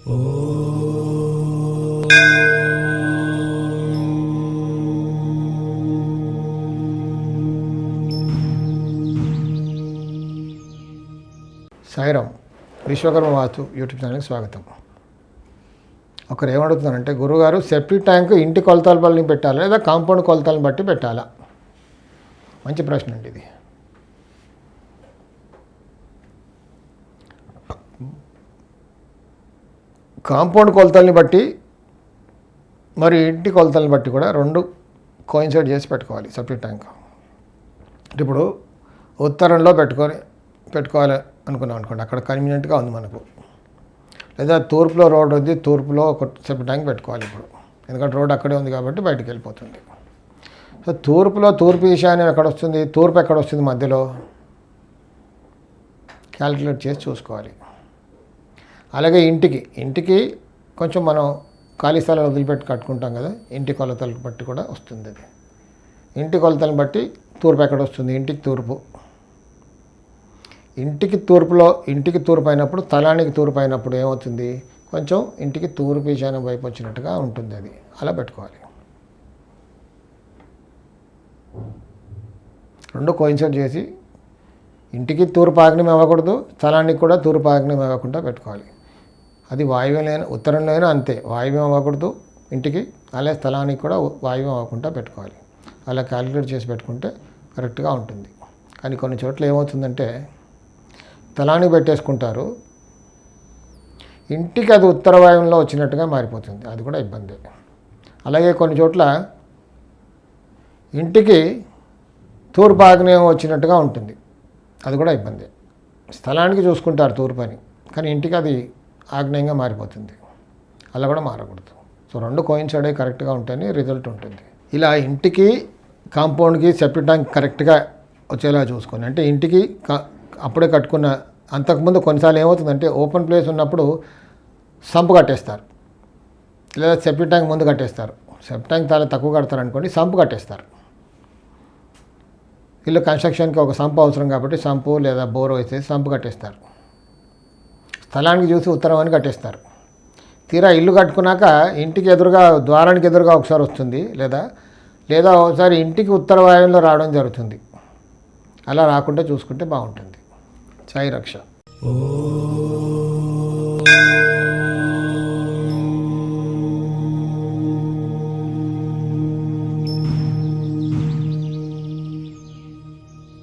సాయిరామ్. విశ్వకర్మ వాస్తు YouTube ఛానల్కి స్వాగతం. ఒకరు ఏమడుగుతున్నారంటే, గురువుగారు సెప్టిక్ ట్యాంక్ ఇంటి కొలతల బట్టి పెట్టాలా లేదా కాంపౌండ్ కొలతలను బట్టి పెట్టాలా? మంచి ప్రశ్న అండి ఇది. కాంపౌండ్ కొలతల్ని బట్టి మరి ఇంటి కొలతల్ని బట్టి కూడా రెండు కోయిన్సైడ్ చేసి పెట్టుకోవాలి సెప్టిక్ ట్యాంక్. ఇప్పుడు ఉత్తరంలో పెట్టుకోవాలి అనుకున్నాం అనుకోండి, అక్కడ కన్వీనియంట్గా ఉంది మనకు. లేదా తూర్పులో రోడ్ ఉంది, తూర్పులో ఒక సెప్టిక్ ట్యాంక్ పెట్టుకోవాలి ఇప్పుడు, ఎందుకంటే రోడ్ అక్కడే ఉంది కాబట్టి బయటకు వెళ్ళిపోతుంది. సో తూర్పు ఈశాన్యం ఎక్కడ వస్తుంది, తూర్పు ఎక్కడ వస్తుంది మధ్యలో క్యాలిక్యులేట్ చేసి చూసుకోవాలి. అలాగే ఇంటికి కొంచెం మనం ఖాళీ స్థలాలు వదిలిపెట్టి కట్టుకుంటాం కదా, ఇంటి కొలతలను బట్టి కూడా వస్తుంది అది. ఇంటి కొలతలను బట్టి తూర్పు ఎక్కడ వస్తుంది, ఇంటికి తూర్పు అయినప్పుడు, స్థలానికి తూర్పు అయినప్పుడు ఏమవుతుంది, కొంచెం ఇంటికి తూర్పు ఈశాన్యం వైపు వచ్చినట్టుగా ఉంటుంది అది. అలా పెట్టుకోవాలి. రెండు కోయిన్సైడ్ చేసి ఇంటికి తూర్పు ఆగ్నేయం అవ్వకూడదు, స్థలానికి కూడా తూర్పు ఆగ్నేయం అవ్వకుండా పెట్టుకోవాలి. అది వాయువ్యంలో ఉత్తరంలో అయినా అంతే, వాయువ్యం అవ్వకూడదు ఇంటికి, అలాగే స్థలానికి కూడా వాయువ్యం అవ్వకుండా పెట్టుకోవాలి. అలా క్యాలిక్యులేట్ చేసి పెట్టుకుంటే కరెక్ట్గా ఉంటుంది. కానీ కొన్ని చోట్ల ఏమవుతుందంటే, స్థలానికి పెట్టేసుకుంటారు, ఇంటికి అది ఉత్తర వాయువ్యంలో వచ్చినట్టుగా మారిపోతుంది, అది కూడా ఇబ్బంది. అలాగే కొన్ని చోట్ల ఇంటికి తూర్పు ఆగ్నేయం వచ్చినట్టుగా ఉంటుంది, అది కూడా ఇబ్బంది. స్థలానికి చూసుకుంటారు తూర్పు అని, కానీ ఇంటికి అది ఆగ్నేయంగా మారిపోతుంది, అలా కూడా మారకూడదు. సో రెండు కోయిన్సైడ్ అయ్యి కరెక్ట్గా ఉంటేనే రిజల్ట్ ఉంటుంది. ఇలా ఇంటికి కాంపౌండ్కి సెప్టిక్ ట్యాంక్ కరెక్ట్గా వచ్చేలా చూసుకొని, అంటే ఇంటికి అప్పుడే కట్టుకున్న, అంతకుముందు కొన్నిసార్లు ఏమవుతుందంటే ఓపెన్ ప్లేస్ ఉన్నప్పుడు సంపు కట్టేస్తారు, లేదా సెప్టిక్ ట్యాంక్ ముందు కట్టేస్తారు. సెప్టిక్ ట్యాంక్ చాలా తక్కువ కడతారు అనుకోండి, సంపు కట్టేస్తారు. ఇల్లు కన్స్ట్రక్షన్కి ఒక సంపు అవసరం కాబట్టి సంపు లేదా బోర్ వేసేసి సంపు కట్టేస్తారు. స్థలానికి చూసి ఉత్తరం అని కట్టేస్తారు. తీరా ఇల్లు కట్టుకున్నాక ఇంటికి ఎదురుగా, ద్వారానికి ఎదురుగా ఒకసారి వస్తుంది, లేదా ఒకసారి ఇంటికి ఉత్తర వాయువ్యంలో రావడం జరుగుతుంది. అలా రాకుండా చూసుకుంటే బాగుంటుంది. సాయి రక్ష.